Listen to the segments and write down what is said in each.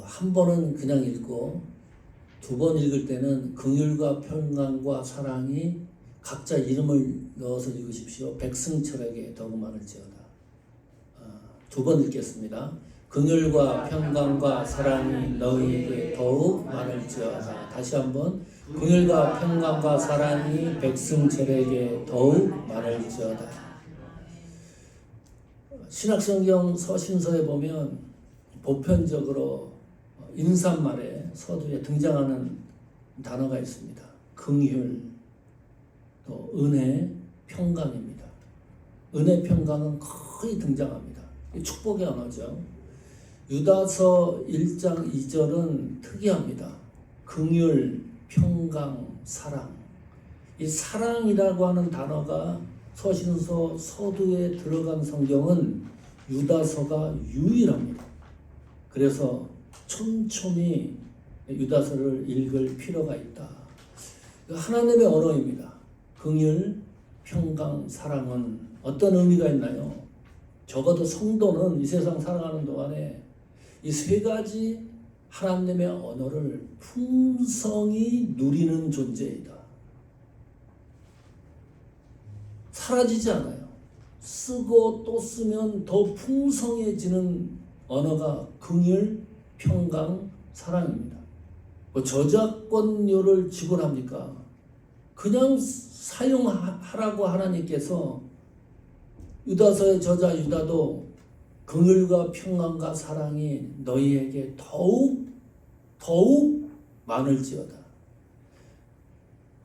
한 번은 그냥 읽고 두 번 읽을 때는 긍휼과 평강과 사랑이 각자 이름을 넣어서 읽으십시오. 백승철에게 더욱 많을지어다. 두 번 읽겠습니다. 긍휼과 평강과 사랑이 너희에게 더욱 많을지어다. 다시 한번 긍휼과 평강과 사랑이 백승철에게 더욱 많을지어다. 신약성경 서신서에 보면 보편적으로 인사말에 서두에 등장하는 단어가 있습니다. 긍휼, 또 은혜, 평강입니다. 은혜, 평강은 거의 등장합니다. 축복의 언어죠. 유다서 1장 2절은 특이합니다. 긍휼, 평강, 사랑. 이 사랑이라고 하는 단어가 서신서 서두에 들어간 성경은 유다서가 유일합니다. 그래서 촘촘히 유다서를 읽을 필요가 있다. 하나님의 언어입니다. 긍휼, 평강, 사랑은 어떤 의미가 있나요? 적어도 성도는 이 세상 살아가는 동안에 이 세 가지 하나님의 언어를 풍성히 누리는 존재이다. 사라지지 않아요. 쓰고 또 쓰면 더 풍성해지는 언어가 긍휼, 평강, 사랑입니다. 저작권료를 지불합니까? 그냥 사용하라고 하나님께서 유다서의 저자 유다도 긍휼과 평강과 사랑이 너희에게 더욱 많을지어다.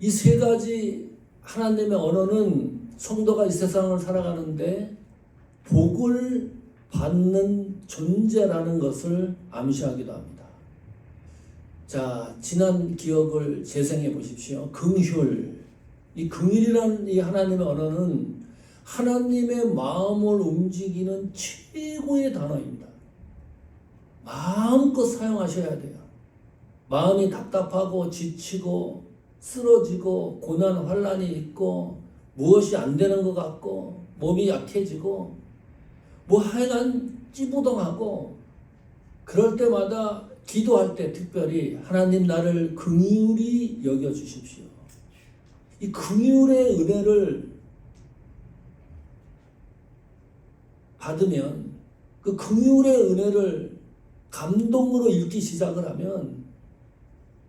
이 세 가지 하나님의 언어는 성도가 이 세상을 살아가는데 복을 받는 존재라는 것을 암시하기도 합니다. 자, 지난 기억을 재생해 보십시오. 긍휼. 이 긍휼이라는 이 하나님의 언어는 하나님의 마음을 움직이는 최고의 단어입니다. 마음껏 사용하셔야 돼요. 마음이 답답하고 지치고 쓰러지고 고난 환난이 있고 무엇이 안 되는 것 같고 몸이 약해지고 뭐 하여간 찌부동하고 그럴 때마다 기도할 때 특별히 하나님 나를 긍휼히 여겨주십시오. 이 긍휼의 은혜를 받으면 그 긍휼의 은혜를 감동으로 읽기 시작을 하면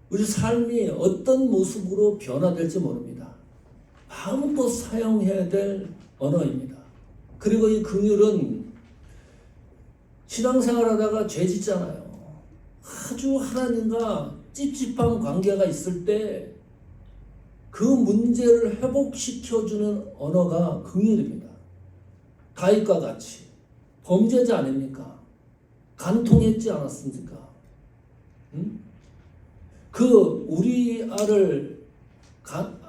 우리 삶이 어떤 모습으로 변화될지 모릅니다. 마음껏 사용해야 될 언어입니다. 그리고 이 긍휼은 신앙생활하다가 죄 짓잖아요. 아주 하나님과 찝찝한 관계가 있을 때 그 문제를 회복시켜주는 언어가 긍휼입니다. 다윗과 같이 범죄자 아닙니까? 간통했지 않았습니까? 그 우리아를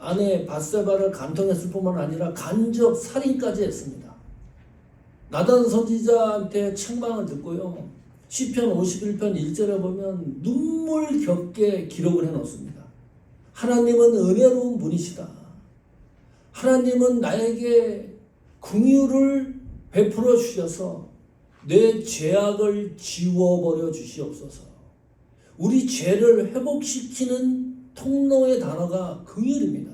아내 밧세바를 간통했을 뿐만 아니라 간접 살인까지 했습니다. 나단 선지자한테 책망을 듣고요. 시편 51편 1절에 보면 눈물겹게 기록을 해놓습니다. 하나님은 은혜로운 분이시다. 하나님은 나에게 긍휼을 베풀어 주셔서 내 죄악을 지워버려 주시옵소서. 우리 죄를 회복시키는 통로의 단어가 긍휼입니다.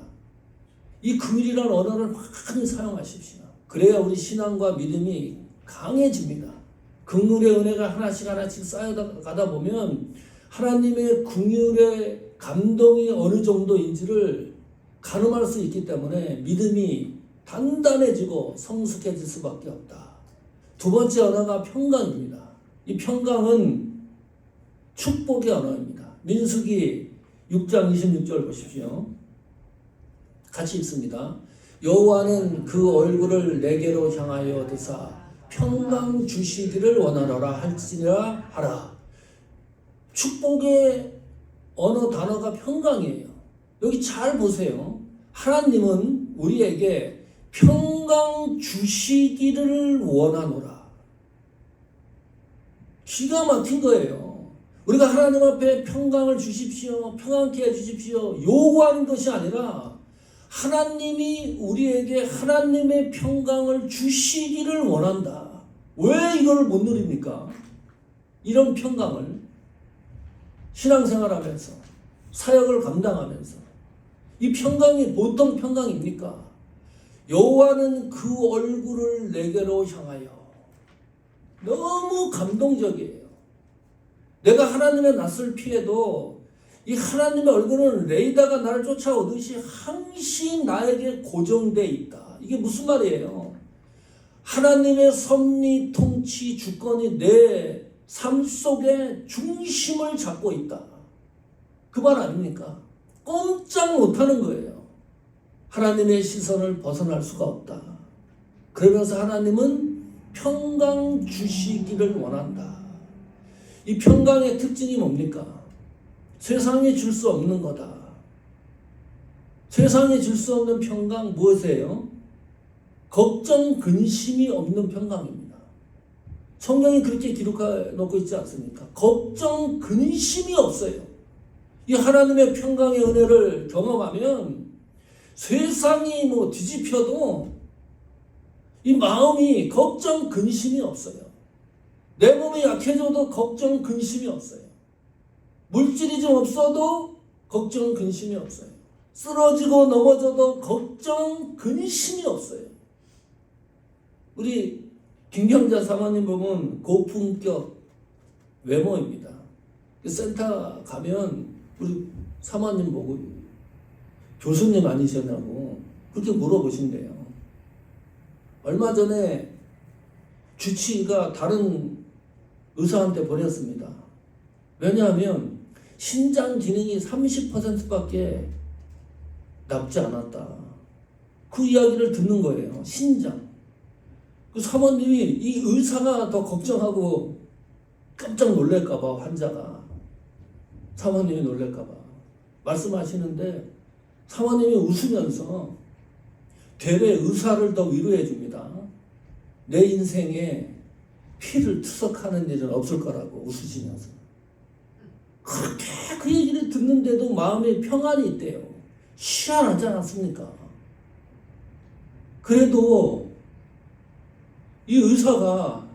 이 긍휼이라는 언어를 많이 사용하십시오. 그래야 우리 신앙과 믿음이 강해집니다. 긍휼의 은혜가 하나씩 쌓여가다 보면 하나님의 긍휼의 감동이 어느 정도인지를 가늠할 수 있기 때문에 믿음이 단단해지고 성숙해질 수밖에 없다. 두 번째 언어가 평강입니다. 이 평강은 축복의 언어입니다. 민수기 6장 26절 보십시오. 같이 읽습니다. 여호와는 그 얼굴을 내게로 향하여 드사 평강 주시기를 원하노라 할지니라 하라. 축복의 언어 단어가 평강이에요. 여기 잘 보세요. 하나님은 우리에게 평강 주시기를 원하노라. 기가 막힌 거예요. 우리가 하나님 앞에 평강을 주십시오, 평안케 해주십시오 요구하는 것이 아니라 하나님이 우리에게 하나님의 평강을 주시기를 원한다. 왜 이걸 못 누립니까? 이런 평강을 신앙생활하면서 사역을 감당하면서 이 평강이 보통 평강입니까? 여호와는 그 얼굴을 내게로 향하여. 너무 감동적이에요. 내가 하나님의 낯을 피해도 이 하나님의 얼굴은 레이더가 나를 쫓아오듯이 항시 나에게 고정되어 있다. 이게 무슨 말이에요? 하나님의 섭리, 통치, 주권이 내 삶 속에 중심을 잡고 있다. 그 말 아닙니까? 꼼짝 못하는 거예요. 하나님의 시선을 벗어날 수가 없다. 그러면서 하나님은 평강 주시기를 원한다. 이 평강의 특징이 뭡니까? 세상에 줄 수 없는 거다. 세상에 줄 수 없는 평강 무엇이에요? 걱정, 근심이 없는 평강입니다. 성경이 그렇게 기록해 놓고 있지 않습니까? 걱정, 근심이 없어요. 이 하나님의 평강의 은혜를 경험하면 세상이 뭐 뒤집혀도 이 마음이 걱정, 근심이 없어요. 내 몸이 약해져도 걱정, 근심이 없어요. 물질이 좀 없어도 걱정, 근심이 없어요. 쓰러지고 넘어져도 걱정, 근심이 없어요. 우리 김경자 사모님 보면 고품격 외모입니다. 센터 가면 우리 사모님 보고 교수님 아니셨냐고 그렇게 물어보신대요. 얼마 전에 주치의가 다른 의사한테 보냈습니다. 왜냐하면 신장 기능이 30%밖에 남지 않았다. 그 이야기를 듣는 거예요. 신장. 그 사모님이 이 의사가 더 걱정하고 깜짝 놀랄까봐 환자가 사모님이 놀랄까봐 말씀하시는데 사모님이 웃으면서 되레 의사를 더 위로해 줍니다. 내 인생에 피를 투석하는 일은 없을 거라고 웃으시면서 그렇게 그 얘기를 듣는데도 마음에 평안이 있대요. 희한하지 않았습니까? 그래도 이 의사가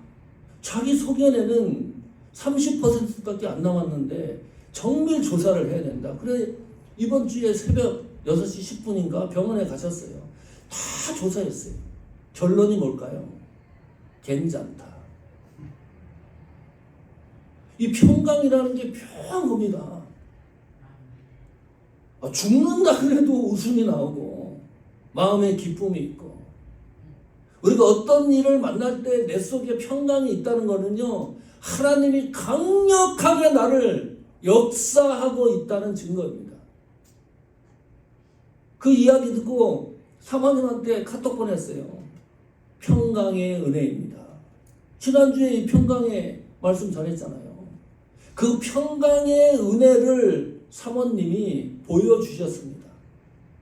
자기 소견에는 30%밖에 안 남았는데 정밀 조사를 해야 된다. 그래 이번 주에 새벽 6시 10분인가 병원에 가셨어요. 다 조사했어요. 결론이 뭘까요? 괜찮다. 이 평강이라는 게 묘한 겁니다. 죽는다 그래도 웃음이 나오고 마음에 기쁨이 있고 우리가 어떤 일을 만날 때 내 속에 평강이 있다는 것은요 하나님이 강력하게 나를 역사하고 있다는 증거입니다. 그 이야기 듣고 사모님한테 카톡 보냈어요. 평강의 은혜입니다. 지난주에 이 평강의 말씀 전했잖아요. 그 평강의 은혜를 사모님이 보여주셨습니다.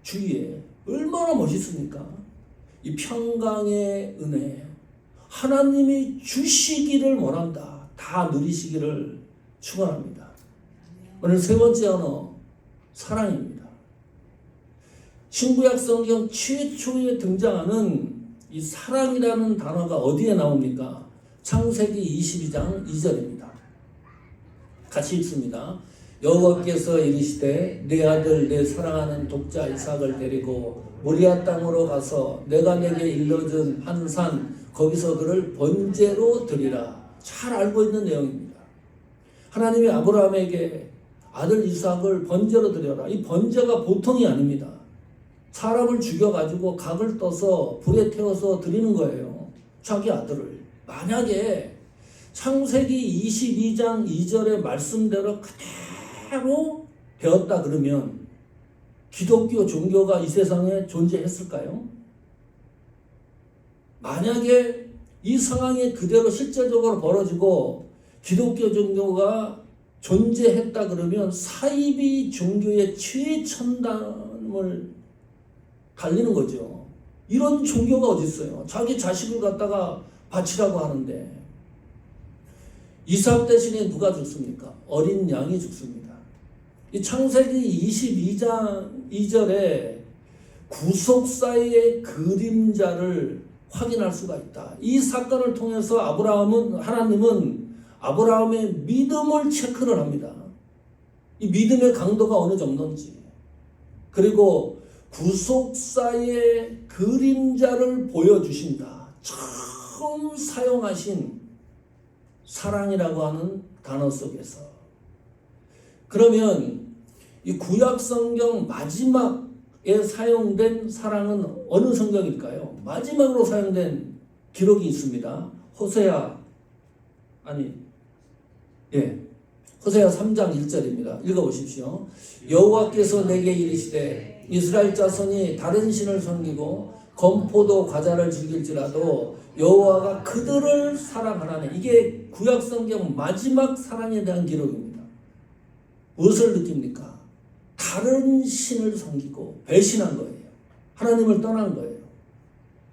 주위에. 얼마나 멋있습니까? 이 평강의 은혜. 하나님이 주시기를 원한다. 다 누리시기를 축원합니다. 오늘 세 번째 언어, 사랑입니다. 신구약 성경 최초에 등장하는 이 사랑이라는 단어가 어디에 나옵니까? 창세기 22장 2절입니다. 같이 읽습니다. 여호와께서 이르시되 내 아들 내 사랑하는 독자 이삭을 데리고 모리아 땅으로 가서 내가 내게 일러준 한 산 거기서 그를 번제로 드리라. 잘 알고 있는 내용입니다. 하나님이 아브라함에게 아들 이삭을 번제로 드려라. 이 번제가 보통이 아닙니다. 사람을 죽여가지고 각을 떠서 불에 태워서 드리는 거예요. 자기 아들을. 만약에 창세기 22장 2절의 말씀대로 그대로 되었다 그러면 기독교 종교가 이 세상에 존재했을까요? 만약에 이 상황이 그대로 실제적으로 벌어지고 기독교 종교가 존재했다 그러면 사이비 종교의 최첨단을 달리는 거죠. 이런 종교가 어디 있어요? 자기 자식을 갖다가 바치라고 하는데 이삭 대신에 누가 죽습니까? 어린 양이 죽습니다. 이 창세기 22장 2절에 구속사의 그림자를 확인할 수가 있다. 이 사건을 통해서 하나님은 아브라함의 믿음을 체크를 합니다. 이 믿음의 강도가 어느 정도인지, 그리고 구속사의 그림자를 보여주신다. 처음 사용하신 사랑이라고 하는 단어 속에서. 그러면 이 구약 성경 마지막에 사용된 사랑은 어느 성경일까요? 마지막으로 사용된 기록이 있습니다. 호세아 3장 1절입니다. 읽어보십시오. 여호와께서 내게 이르시되 이스라엘 자손이 다른 신을 섬기고 건포도 과자를 즐길지라도 여호와가 그들을 사랑하나니. 이게 구약 성경 마지막 사랑에 대한 기록입니다. 무엇을 느낍니까? 다른 신을 섬기고 배신한 거예요. 하나님을 떠난 거예요.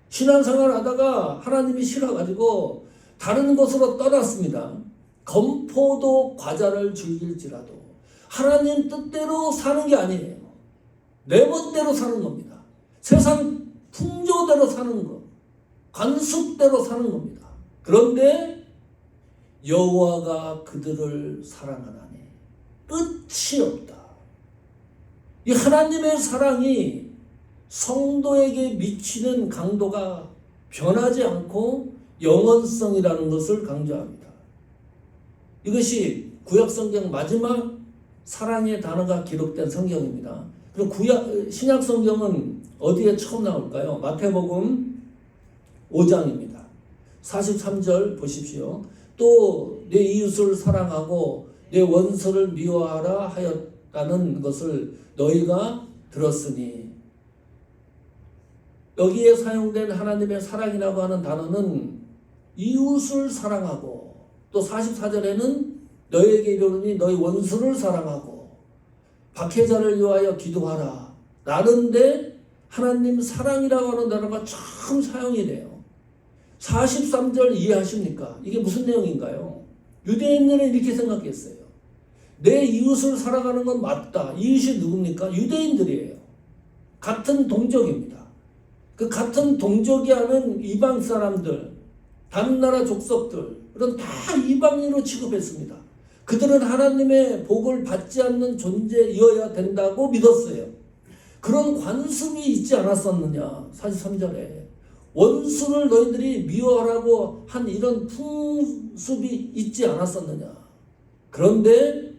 신앙생활 하다가 하나님이 싫어가지고 다른 곳으로 떠났습니다. 건포도 과자를 즐길지라도. 하나님 뜻대로 사는 게 아니에요. 내 멋대로 사는 겁니다. 세상 풍조대로 사는 것, 관습대로 사는 겁니다. 그런데 여호와가 그들을 사랑하나니 끝이 없다. 이 하나님의 사랑이 성도에게 미치는 강도가 변하지 않고 영원성이라는 것을 강조합니다. 이것이 구약성경 마지막 사랑의 단어가 기록된 성경입니다. 그럼 신약성경은 어디에 처음 나올까요? 마태복음 5장입니다. 43절 보십시오. 또 내 이웃을 사랑하고 내 원수를 미워하라 하였다는 것을 너희가 들었으니. 여기에 사용된 하나님의 사랑이라고 하는 단어는 이웃을 사랑하고, 또 44절에는 너희에게 이르노니 너희 원수를 사랑하고 박해자를 위하여 기도하라 라는데 하나님 사랑이라고 하는 단어가 처음 사용이 돼요. 43절 이해하십니까? 이게 무슨 내용인가요? 유대인들은 이렇게 생각했어요. 내 이웃을 사랑하는 건 맞다. 이웃이 누굽니까? 유대인들이에요. 같은 동족입니다. 그 같은 동족이 하는 이방 사람들, 다른 나라 족속들, 그런 다 이방인으로 취급했습니다. 그들은 하나님의 복을 받지 않는 존재여야 된다고 믿었어요. 그런 관습이 있지 않았었느냐? 43절에 원수를 너희들이 미워하라고 한 이런 풍습이 있지 않았었느냐? 그런데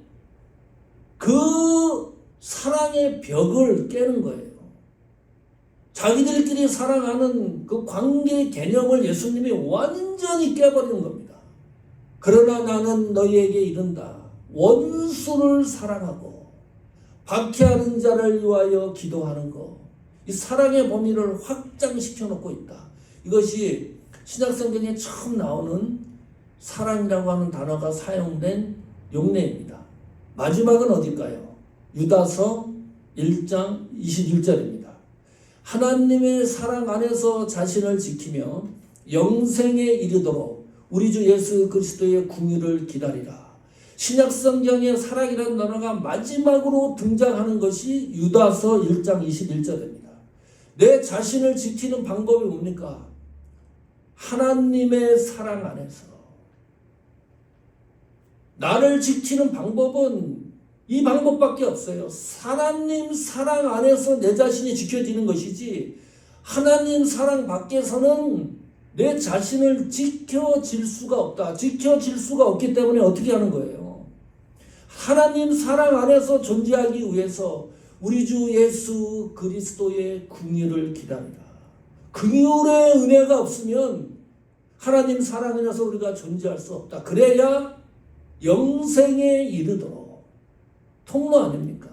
그 사랑의 벽을 깨는 거예요. 자기들끼리 사랑하는 그 관계 개념을 예수님이 완전히 깨버리는 겁니다. 그러나 나는 너희에게 이른다. 원수를 사랑하고 박해하는 자를 위하여 기도하는 것. 이 사랑의 범위를 확장시켜 놓고 있다. 이것이 신약성경에 처음 나오는 사랑이라고 하는 단어가 사용된 용례입니다. 마지막은 어딜까요? 유다서 1장 21절입니다. 하나님의 사랑 안에서 자신을 지키며 영생에 이르도록 우리 주 예수 그리스도의 궁유를 기다리라. 신약성경의 사랑이라는 단어가 마지막으로 등장하는 것이 유다서 1장 21절입니다. 내 자신을 지키는 방법이 뭡니까? 하나님의 사랑 안에서. 나를 지키는 방법은 이 방법밖에 없어요. 하나님 사랑 안에서 내 자신이 지켜지는 것이지, 하나님 사랑 밖에서는 내 자신을 지켜질 수가 없다. 지켜질 수가 없기 때문에 어떻게 하는 거예요? 하나님 사랑 안에서 존재하기 위해서 우리 주 예수 그리스도의 긍휼을 기다리라. 긍휼의 은혜가 없으면 하나님 사랑 안에서 우리가 존재할 수 없다. 그래야 영생에 이르도록. 통로 아닙니까?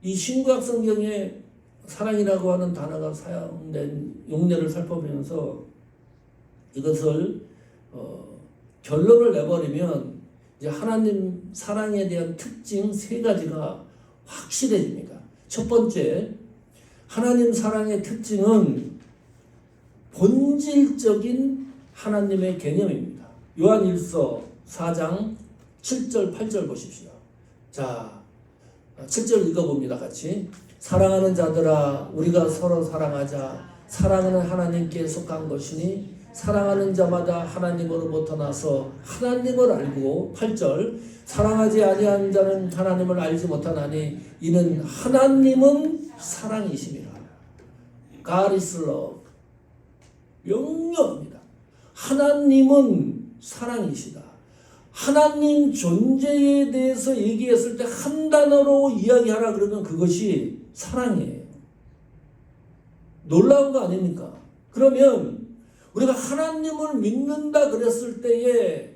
이 신구약 성경에 사랑이라고 하는 단어가 사용된 용례를 살펴보면서 이것을 결론을 내버리면 이제 하나님 사랑에 대한 특징 3가지가 확실해집니다. 첫 번째, 하나님 사랑의 특징은 본질적인 하나님의 개념입니다. 요한일서 4장 7절 8절 보십시오. 자, 7절 읽어봅니다. 같이. 사랑하는 자들아 우리가 서로 사랑하자. 사랑은 하나님께 속한 것이니 사랑하는 자마다 하나님으로부터 나서 하나님을 알고 8절 사랑하지 아니하는 자는 하나님을 알지 못하나니 이는 하나님은 사랑이심이라. God is love. 명료합니다. 하나님은 사랑이시다. 하나님 존재에 대해서 얘기했을 때 한 단어로 이야기하라 그러면 그것이 사랑이에요. 놀라운 거 아닙니까? 그러면 우리가 하나님을 믿는다 그랬을 때에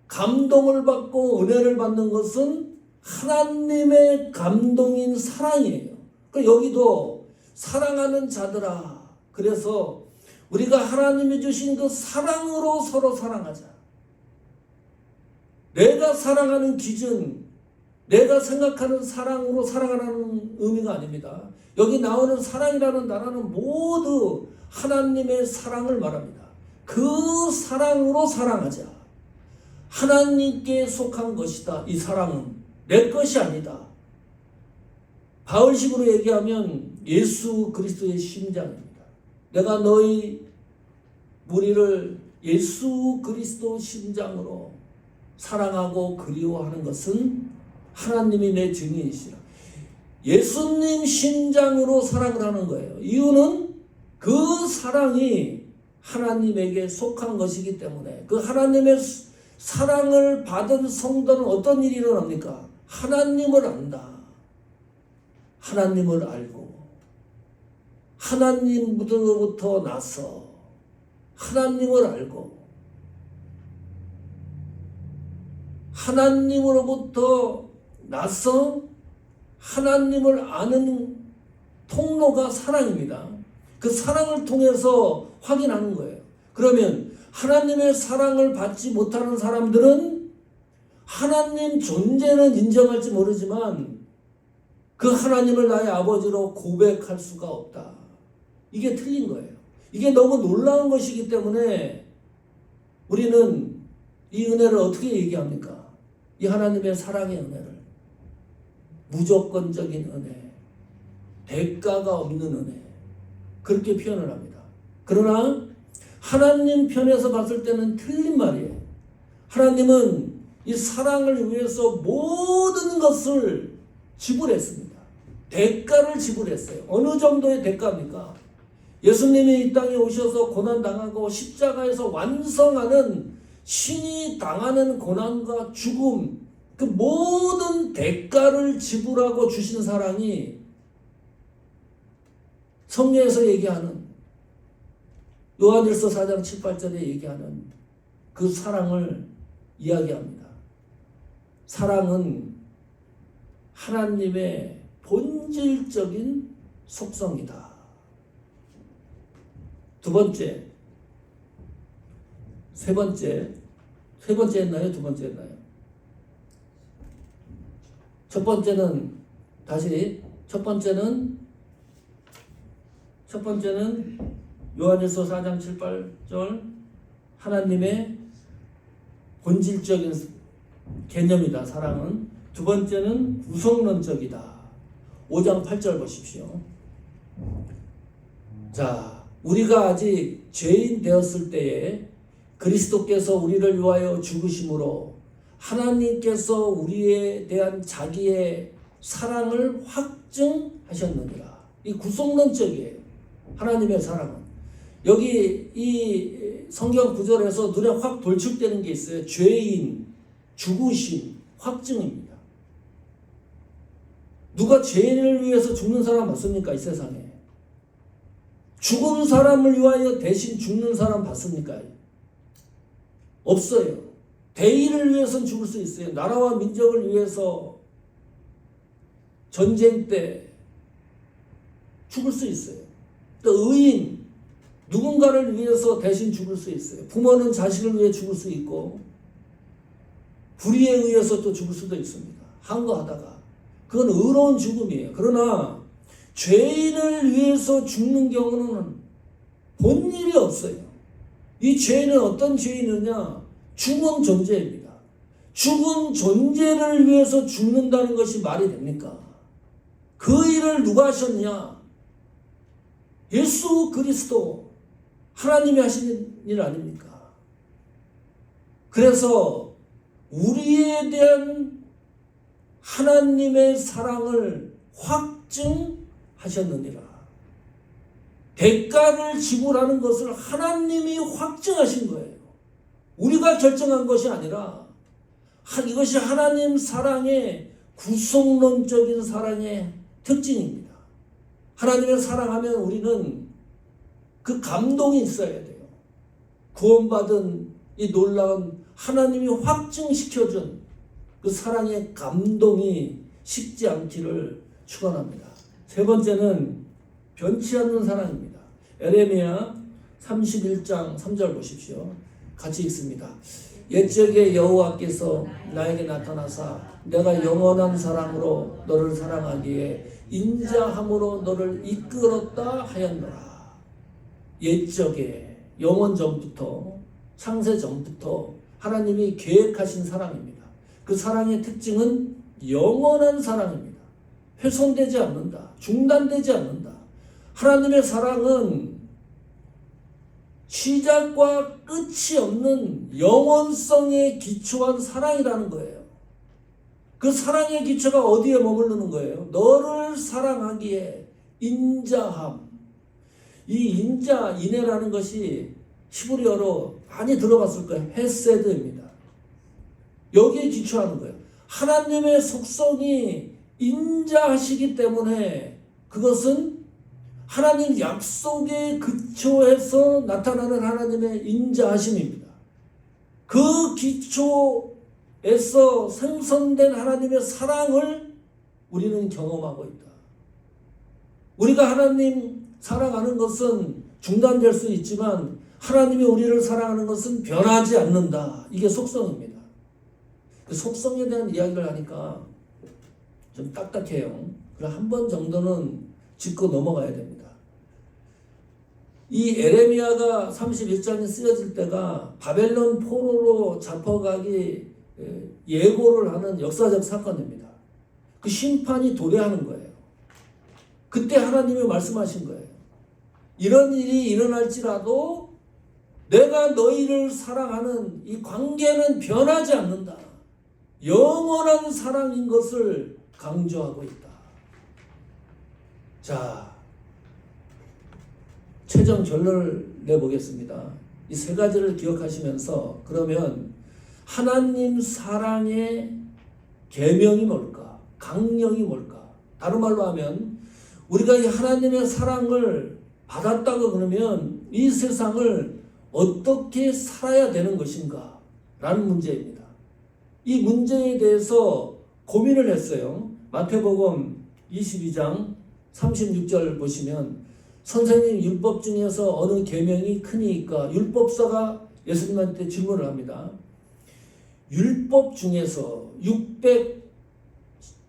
감동을 받고 은혜를 받는 것은 하나님의 감동인 사랑이에요. 그러니까 여기도 사랑하는 자들아. 그래서 우리가 하나님이 주신 그 사랑으로 서로 사랑하자. 내가 사랑하는 기준, 내가 생각하는 사랑으로 사랑하라는 의미가 아닙니다. 여기 나오는 사랑이라는 단어는 모두 하나님의 사랑을 말합니다. 그 사랑으로 사랑하자. 하나님께 속한 것이다. 이 사랑은 내 것이 아니다. 바울식으로 얘기하면 예수 그리스도의 심장입니다. 내가 너희 무리를 예수 그리스도 심장으로 사랑하고 그리워하는 것은 하나님이 내 증인이시라. 예수님 심장으로 사랑을 하는 거예요. 이유는 그 사랑이 하나님에게 속한 것이기 때문에 그 하나님의 사랑을 받은 성도는 어떤 일이 일어납니까? 하나님을 안다. 하나님을 알고 하나님으로부터 나서 하나님을 알고 하나님으로부터 나서 하나님을 아는 통로가 사랑입니다. 그 사랑을 통해서 확인하는 거예요. 그러면 하나님의 사랑을 받지 못하는 사람들은 하나님 존재는 인정할지 모르지만 그 하나님을 나의 아버지로 고백할 수가 없다. 이게 틀린 거예요. 이게 너무 놀라운 것이기 때문에 우리는 이 은혜를 어떻게 얘기합니까? 이 하나님의 사랑의 은혜를 무조건적인 은혜, 대가가 없는 은혜 그렇게 표현을 합니다. 그러나 하나님 편에서 봤을 때는 틀린 말이에요. 하나님은 이 사랑을 위해서 모든 것을 지불했습니다. 대가를 지불했어요. 어느 정도의 대가입니까? 예수님이 이 땅에 오셔서 고난당하고 십자가에서 완성하는 신이 당하는 고난과 죽음, 그 모든 대가를 지불하고 주신 사랑이 성경에서 얘기하는 요한일서 4장 7, 8절에 얘기하는 그 사랑을 이야기합니다. 사랑은 하나님의 본질적인 속성이다. 두 번째, 세 번째 했나요? 두 번째 했나요? 첫 번째는 요한일서 4장 7, 8절 하나님의 본질적인 개념이다. 사랑은. 두 번째는 구성론적이다. 5장 8절 보십시오. 자, 우리가 아직 죄인 되었을 때에 그리스도께서 우리를 위하여 죽으심으로 하나님께서 우리에 대한 자기의 사랑을 확증하셨느니라. 이 구성론적이에요. 하나님의 사랑은. 여기 이 성경 구절에서 눈에 확 돌출되는 게 있어요. 죄인, 죽으심, 확증입니다. 누가 죄인을 위해서 죽는 사람 봤습니까? 이 세상에. 죽은 사람을 위하여 대신 죽는 사람 봤습니까? 없어요. 대의를 위해서는 죽을 수 있어요. 나라와 민족을 위해서 전쟁 때 죽을 수 있어요. 또 의인, 누군가를 위해서 대신 죽을 수 있어요. 부모는 자식을 위해 죽을 수 있고 불의에 의해서 또 죽을 수도 있습니다. 항거하다가. 그건 의로운 죽음이에요. 그러나 죄인을 위해서 죽는 경우는 본 일이 없어요. 이 죄인은 어떤 죄인이냐? 죽은 존재입니다. 죽은 존재를 위해서 죽는다는 것이 말이 됩니까? 그 일을 누가 하셨냐? 예수 그리스도. 하나님이 하시는 일 아닙니까? 그래서 우리에 대한 하나님의 사랑을 확증하셨느니라. 대가를 지불하는 것을 하나님이 확증하신 거예요. 우리가 결정한 것이 아니라 이것이 하나님 사랑의 구속론적인 사랑의 특징입니다. 하나님을 사랑하면 우리는 그 감동이 있어야 돼요. 구원받은 이 놀라운 하나님이 확증시켜준 그 사랑의 감동이 식지 않기를 축원합니다. 세 번째는 변치 않는 사랑입니다. 에레미야 31장 3절 보십시오. 같이 읽습니다. 옛적에 여호와께서 나에게 나타나사 내가 영원한 사랑으로 너를 사랑하기에 인자함으로 너를 이끌었다 하였노라. 옛적에 영원 전부터 창세 전부터 하나님이 계획하신 사랑입니다. 그 사랑의 특징은 영원한 사랑입니다. 훼손되지 않는다. 중단되지 않는다. 하나님의 사랑은 시작과 끝이 없는 영원성에 기초한 사랑이라는 거예요. 그 사랑의 기초가 어디에 머무르는 거예요? 너를 사랑하기에 인자함. 이 인내라는 것이 히브리어로 많이 들어봤을 거예요. 헤세드입니다. 여기에 기초하는 거예요. 하나님의 속성이 인자하시기 때문에 그것은 하나님 약속에 기초해서 나타나는 하나님의 인자하심입니다. 그 기초에서 생성된 하나님의 사랑을 우리는 경험하고 있다. 우리가 하나님 사랑하는 것은 중단될 수 있지만 하나님이 우리를 사랑하는 것은 변하지 않는다. 이게 속성입니다. 그 속성에 대한 이야기를 하니까 좀 딱딱해요. 그럼 한 번 정도는 짚고 넘어가야 됩니다. 이 에레미야가 31장이 쓰여질 때가 바벨론 포로로 잡혀가기 예고를 하는 역사적 사건입니다. 그 심판이 도래하는 거예요. 그때 하나님이 말씀하신 거예요. 이런 일이 일어날지라도 내가 너희를 사랑하는 이 관계는 변하지 않는다. 영원한 사랑인 것을 강조하고 있다. 자, 최종 결론을 내보겠습니다. 이 세 가지를 기억하시면서 그러면 하나님 사랑의 계명이 뭘까? 강령이 뭘까? 다른 말로 하면 우리가 이 하나님의 사랑을 받았다고 그러면 이 세상을 어떻게 살아야 되는 것인가? 라는 문제입니다. 이 문제에 대해서 고민을 했어요. 마태복음 22장 36절 보시면 선생님 율법 중에서 어느 계명이 크니까 율법사가 예수님한테 질문을 합니다. 율법 중에서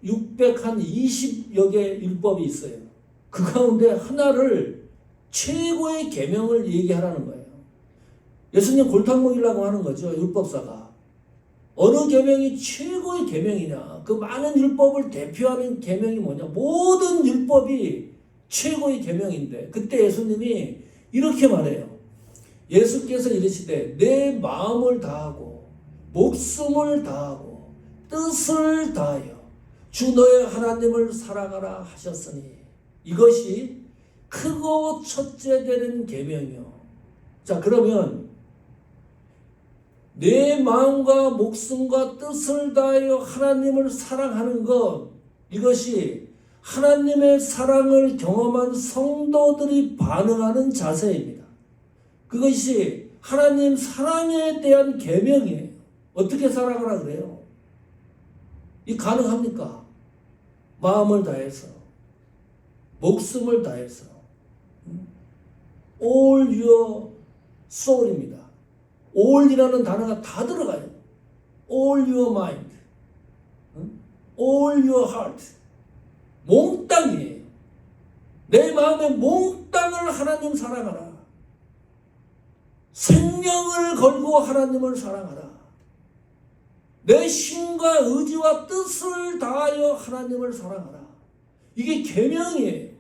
620여 개 율법이 있어요. 그 가운데 하나를 최고의 계명을 얘기하라는 거예요. 예수님 골탕 먹이려고 하는 거죠. 율법사가. 어느 계명이 최고의 계명이냐? 그 많은 율법을 대표하는 계명이 뭐냐? 모든 율법이 최고의 계명인데 그때 예수님이 이렇게 말해요. 예수께서 이르시되 내 마음을 다하고 목숨을 다하고 뜻을 다하여 주 너의 하나님을 사랑하라 하셨으니 이것이 크고 첫째 되는 계명이요. 자, 그러면 내 마음과 목숨과 뜻을 다하여 하나님을 사랑하는 것, 이것이 하나님의 사랑을 경험한 성도들이 반응하는 자세입니다. 그것이 하나님 사랑에 대한 계명이에요. 어떻게 사랑하라 그래요? 이 가능합니까? 마음을 다해서, 목숨을 다해서, all your soul입니다. all이라는 단어가 다 들어가요. all your mind, all your heart. 몽땅이에요. 내 마음에 몽땅을 하나님 사랑하라. 생명을 걸고 하나님을 사랑하라. 내 심과 의지와 뜻을 다하여 하나님을 사랑하라. 이게 계명이에요.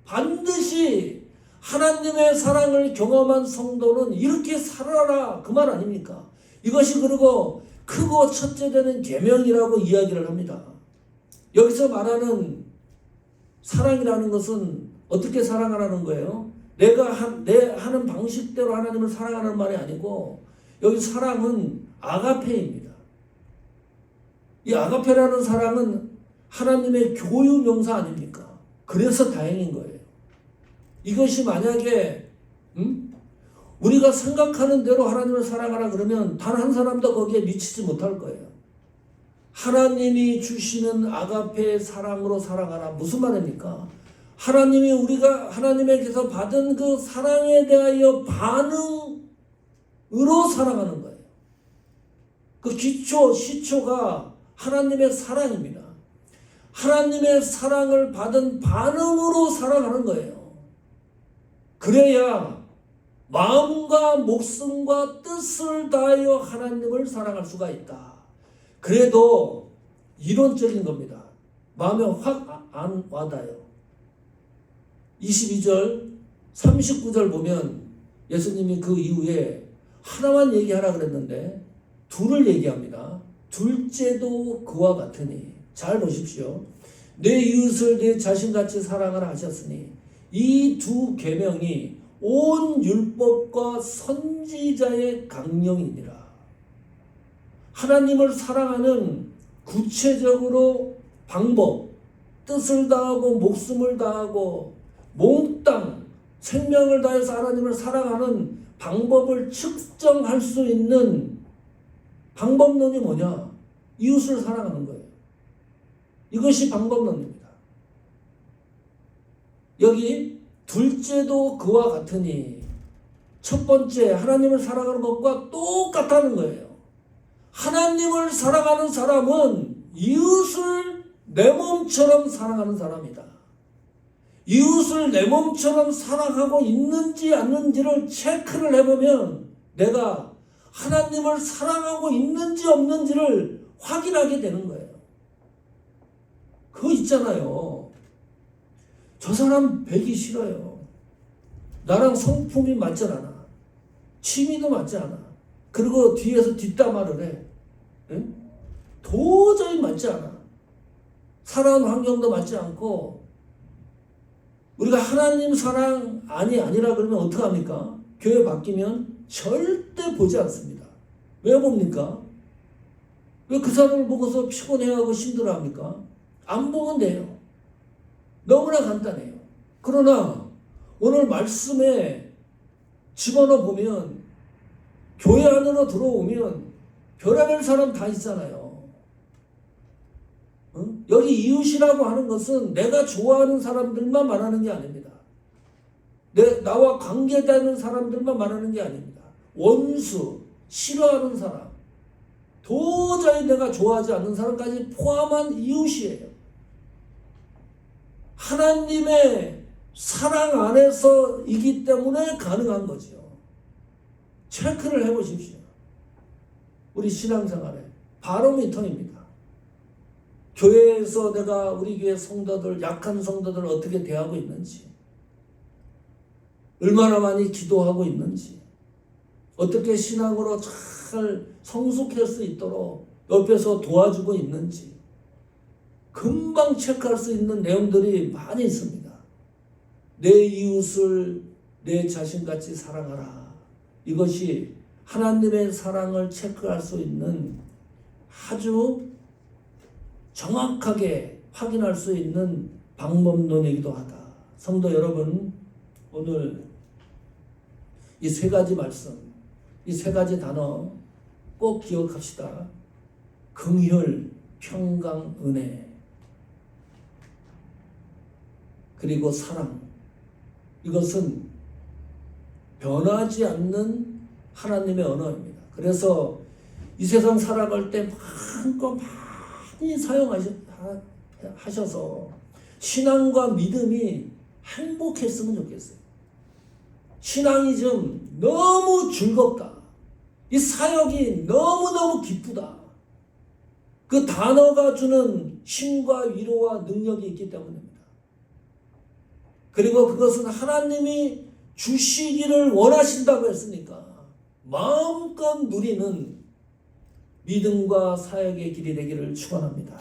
반드시 하나님의 사랑을 경험한 성도는 이렇게 살아라 그 말 아닙니까? 이것이 그리고 크고 첫째 되는 계명이라고 이야기를 합니다. 여기서 말하는 사랑이라는 것은 어떻게 사랑하라는 거예요? 내 하는 방식대로 하나님을 사랑하는 말이 아니고 여기 사랑은 아가페입니다. 이 아가페라는 사랑은 하나님의 교유 명사 아닙니까? 그래서 다행인 거예요. 이것이 만약에 우리가 생각하는 대로 하나님을 사랑하라 그러면 단 한 사람도 거기에 미치지 못할 거예요. 하나님이 주시는 아가페의 사랑으로 사랑하라. 무슨 말입니까? 하나님이 우리가 하나님에게서 받은 그 사랑에 대하여 반응으로 사랑하는 거예요. 그 시초가 하나님의 사랑입니다. 하나님의 사랑을 받은 반응으로 사랑하는 거예요. 그래야 마음과 목숨과 뜻을 다하여 하나님을 사랑할 수가 있다. 그래도 이론적인 겁니다. 마음에 확 안 와닿아요. 22절, 39절 보면 예수님이 그 이후에 하나만 얘기하라 그랬는데 둘을 얘기합니다. 둘째도 그와 같으니. 잘 보십시오. 내 이웃을 내 자신같이 사랑하라 하셨으니 이 두 계명이 온 율법과 선지자의 강령이니라. 하나님을 사랑하는 구체적으로 방법, 뜻을 다하고 목숨을 다하고 몽땅 생명을 다해서 하나님을 사랑하는 방법을 측정할 수 있는 방법론이 뭐냐? 이웃을 사랑하는 거예요. 이것이 방법론입니다. 여기 둘째도 그와 같으니 첫 번째 하나님을 사랑하는 것과 똑같다는 거예요. 하나님을 사랑하는 사람은 이웃을 내 몸처럼 사랑하는 사람이다. 이웃을 내 몸처럼 사랑하고 있는지 않는지를 체크를 해보면 내가 하나님을 사랑하고 있는지 없는지를 확인하게 되는 거예요. 그거 있잖아요. 저 사람 뵈기 싫어요. 나랑 성품이 맞지 않아. 취미도 맞지 않아. 그리고 뒤에서 뒷담화를 해. 응? 도저히 맞지 않아. 살아온 환경도 맞지 않고 우리가 하나님 사랑 아니라 그러면 어떡합니까? 교회 바뀌면 절대 보지 않습니다. 왜 봅니까? 왜 그 사람을 보고서 피곤해하고 힘들어합니까? 안 보면 돼요. 너무나 간단해요. 그러나 오늘 말씀에 집어넣어 보면 교회 안으로 들어오면 별의별 사람 다 있잖아요. 응? 여기 이웃이라고 하는 것은 내가 좋아하는 사람들만 말하는 게 아닙니다. 나와 관계되는 사람들만 말하는 게 아닙니다. 원수, 싫어하는 사람, 도저히 내가 좋아하지 않는 사람까지 포함한 이웃이에요. 하나님의 사랑 안에서이기 때문에 가능한 거죠. 체크를 해보십시오. 우리 신앙생활에 바로미터입니다. 교회에서 내가 우리 교회 성도들, 약한 성도들 어떻게 대하고 있는지, 얼마나 많이 기도하고 있는지, 어떻게 신앙으로 잘 성숙할 수 있도록 옆에서 도와주고 있는지 금방 체크할 수 있는 내용들이 많이 있습니다. 내 이웃을 내 자신같이 사랑하라. 이것이 하나님의 사랑을 체크할 수 있는 아주 정확하게 확인할 수 있는 방법론이기도 하다. 성도 여러분, 오늘 이 세 가지 말씀, 이 세 가지 단어 꼭 기억합시다. 긍휼, 평강, 은혜, 그리고 사랑. 이것은 변하지 않는 하나님의 언어입니다. 그래서 이 세상 살아갈 때 마음껏 많이 사용하셔서 신앙과 믿음이 행복했으면 좋겠어요. 신앙이 좀 너무 즐겁다. 이 사역이 너무너무 기쁘다. 그 단어가 주는 힘과 위로와 능력이 있기 때문입니다. 그리고 그것은 하나님이 주시기를 원하신다고 했으니까 마음껏 누리는 믿음과 사역의 길이 되기를 축원합니다.